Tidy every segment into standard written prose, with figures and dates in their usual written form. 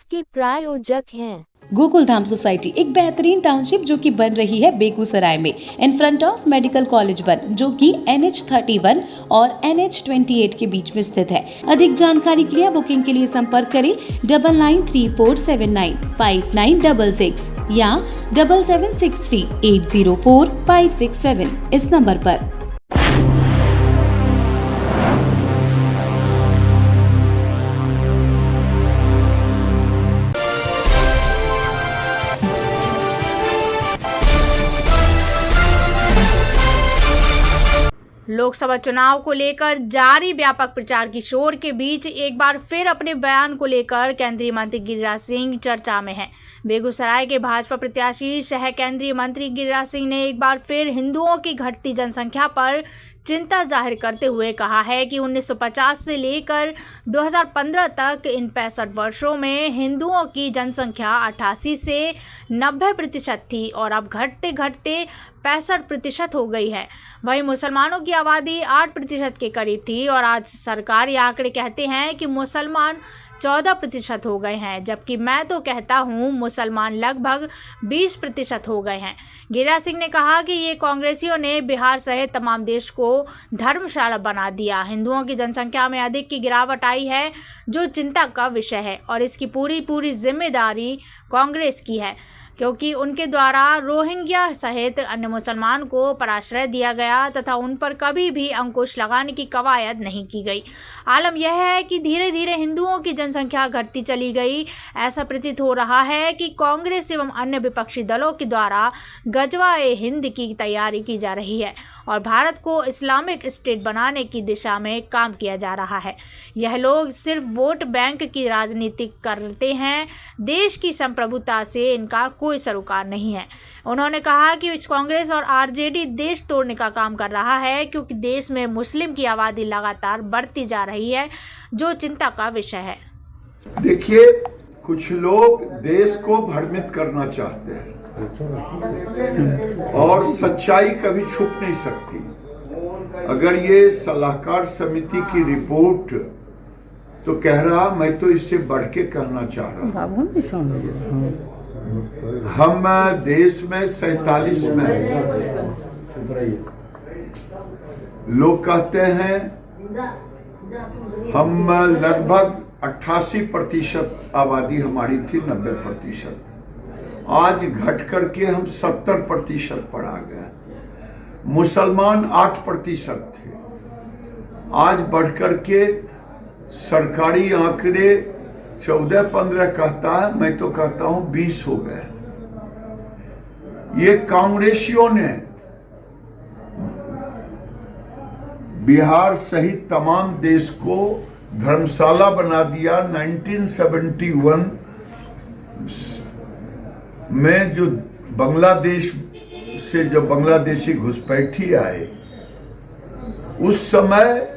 इसके प्रायोजक हैं गोकुल धाम सोसाइटी, एक बेहतरीन टाउनशिप जो कि बन रही है बेगूसराय में in front of medical college one, जो कि NH31 और NH28 के बीच में स्थित है। अधिक जानकारी के लिए बुकिंग के लिए संपर्क करें 9934795966 या 7763804567 इस नंबर पर। लोकसभा चुनाव को लेकर जारी व्यापक प्रचार की शोर के बीच एक बार फिर अपने बयान को लेकर केंद्रीय मंत्री गिरिराज सिंह चर्चा में हैं। बेगूसराय के भाजपा प्रत्याशी सह केंद्रीय मंत्री गिरिराज सिंह ने एक बार फिर हिंदुओं की घटती जनसंख्या पर चिंता जाहिर करते हुए कहा है कि 1950 से लेकर 2015 तक इन 65 वर्षों में हिंदुओं की जनसंख्या 88 से 90% थी और अब घटते घटते 65% हो गई है। वहीं मुसलमानों की आबादी 8% के करीब थी और आज सरकारी आंकड़े कहते हैं कि मुसलमान 14% हो गए हैं, जबकि मैं तो कहता हूं मुसलमान लगभग 20% हो गए हैं। गिरिराज सिंह ने कहा कि ये कांग्रेसियों ने बिहार सहित तमाम देश को धर्मशाला बना दिया। हिंदुओं की जनसंख्या में अधिक की गिरावट आई है, जो चिंता का विषय है और इसकी पूरी जिम्मेदारी कांग्रेस की है, क्योंकि उनके द्वारा रोहिंग्या सहित अन्य मुसलमान को पराश्रय दिया गया तथा उन पर कभी भी अंकुश लगाने की कवायद नहीं की गई। आलम यह है कि धीरे धीरे हिंदुओं की जनसंख्या घटती चली गई। ऐसा प्रतीत हो रहा है कि कांग्रेस एवं अन्य विपक्षी दलों के द्वारा गजवा-ए हिंद की तैयारी की जा रही है और भारत को इस्लामिक स्टेट बनाने की दिशा में काम किया जा रहा है। यह लोग सिर्फ वोट बैंक की राजनीति करते हैं, देश की संप्रभुता से इनका कोई सरोकार नहीं है। उन्होंने कहा कि कांग्रेस और आरजेडी देश तोड़ने का काम कर रहा है, क्योंकि देश में मुस्लिम की आबादी लगातार बढ़ती जा रही है, जो चिंता का विषय है। देखिए, कुछ लोग देश को भ्रमित करना चाहते हैं और सच्चाई कभी छुप नहीं सकती। अगर ये सलाहकार समिति की रिपोर्ट तो कह रहा, मैं तो इससे बढ़ के कहना चाह रहा हूं। हम देश में 47 में लोग कहते हैं हम लगभग 88% आबादी हमारी थी, 90%। आज घट करके हम 70% पर आ गए। मुसलमान 8% थे, आज बढ़ करके सरकारी आंकड़े 14-15 कहता है, मैं तो कहता हूं 20 हो गए। ये कांग्रेसियों ने बिहार सहित तमाम देश को धर्मशाला बना दिया। 1971 में जो बांग्लादेश से जो बांग्लादेशी घुसपैठी आए, उस समय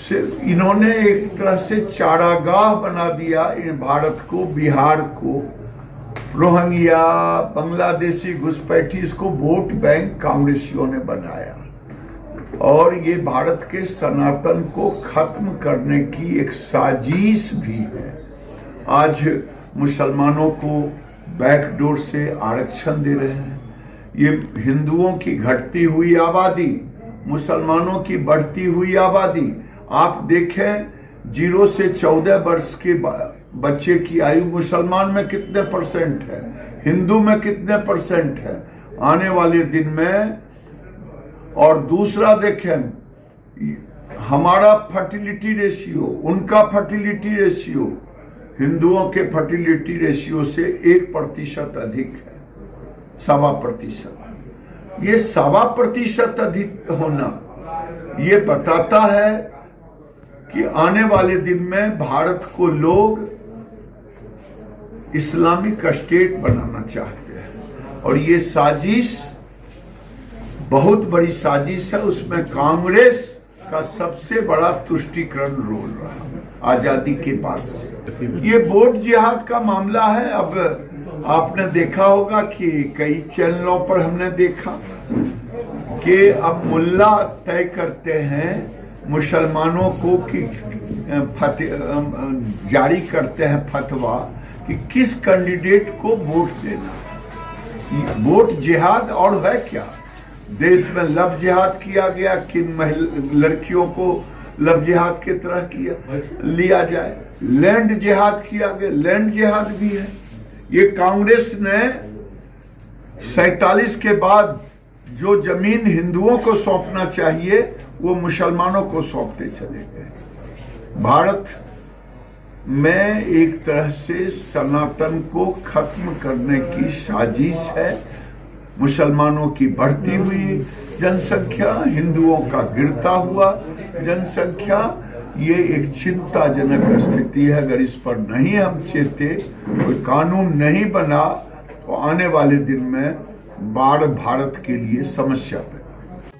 से इन्होंने एक तरह से चारागाह बना दिया इन भारत को, बिहार को। रोहिंग्या, बांग्लादेशी घुसपैठी, इसको वोट बैंक कांग्रेसियों ने बनाया और ये भारत के सनातन को खत्म करने की एक साजिश भी है। आज मुसलमानों को बैकडोर से आरक्षण दे रहे हैं। ये हिंदुओं की घटती हुई आबादी, मुसलमानों की बढ़ती हुई आबादी। आप देखें, 0 से 14 वर्ष के बच्चे की आयु मुसलमान में कितने % है, हिंदू में कितने % है आने वाले दिन में। और दूसरा देखें, हमारा फर्टिलिटी रेशियो, उनका फर्टिलिटी रेशियो हिंदुओं के फर्टिलिटी रेशियो से 1% अधिक है, 1.25%। ये 1.25% अधिक होना ये बताता है कि आने वाले दिन में भारत को लोग इस्लामिक स्टेट बनाना चाहते हैं और ये साजिश बहुत बड़ी साजिश है। उसमें कांग्रेस का सबसे बड़ा तुष्टीकरण रोल रहा आजादी के बाद से। ये वोट जिहाद का मामला है। अब आपने देखा होगा कि कई चैनलों पर हमने देखा कि अब मुल्ला तय करते हैं मुसलमानों को कि जारी करते हैं फतवा कि किस कैंडिडेट को वोट देना। वोट जिहाद और है क्या? देश में लव जिहाद किया गया, किन लड़कियों को लव जिहाद की तरह लिया जाए। लैंड जिहाद किया गया, लैंड जिहाद भी है। ये कांग्रेस ने 47 के बाद जो जमीन हिंदुओं को सौंपना चाहिए वो मुसलमानों को सौंपते चले गए। भारत में एक तरह से सनातन को खत्म करने की साजिश है। मुसलमानों की बढ़ती हुई जनसंख्या, हिंदुओं का गिरता हुआ जनसंख्या, ये एक चिंताजनक स्थिति है। अगर इस पर नहीं हम चेते, कोई कानून नहीं बना, तो आने वाले दिन में बाढ़ भारत के लिए समस्या है।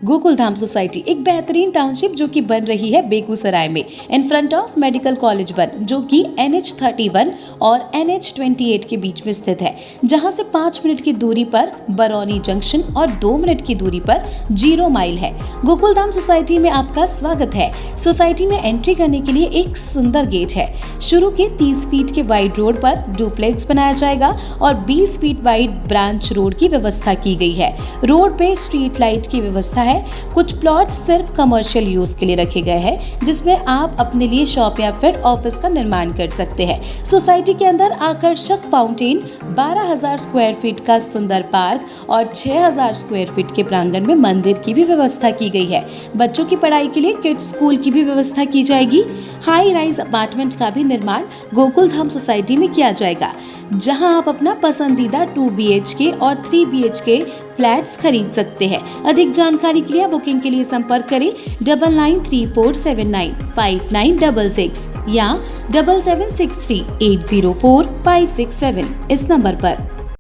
गोकुलधाम सोसाइटी एक बेहतरीन टाउनशिप जो कि बन रही है बेगूसराय में in front of medical college one, जो कि NH31 और NH28 के बीच में स्थित है, जहां से 5 मिनट की दूरी पर बरौनी जंक्शन और 2 मिनट की दूरी पर 0 माइल है। गोकुलधाम सोसाइटी में आपका स्वागत है। सोसाइटी में एंट्री करने के लिए एक सुंदर गेट है। शुरू के 30 फीट के वाइड रोड पर डुप्लेक्स बनाया जाएगा और 20 फीट वाइड ब्रांच रोड की व्यवस्था की गई है। रोड पे स्ट्रीट लाइट की व्यवस्था है। कुछ प्लॉट सिर्फ कमर्शियल यूज के लिए रखे गए हैं, जिसमें आप अपने लिए शॉप या फिर ऑफिस का निर्माण कर सकते हैं। सोसाइटी के अंदर आकर्षक फाउंटेन, 12,000 स्क्वायर फीट का सुंदर पार्क और 6,000 स्क्वायर फीट के प्रांगण में मंदिर की भी व्यवस्था की गई है। बच्चों की पढ़ाई के लिए किड्स स्कूल की भी व्यवस्था की जाएगी। हाई राइज अपार्टमेंट का भी निर्माण गोकुलधाम सोसाइटी में किया जाएगा, जहां आप अपना पसंदीदा 2 BHK और 3 BHK फ्लैट्स खरीद सकते हैं। अधिक जानकारी के लिए बुकिंग के लिए संपर्क करें 9934795966 या 7763804567 इस नंबर पर।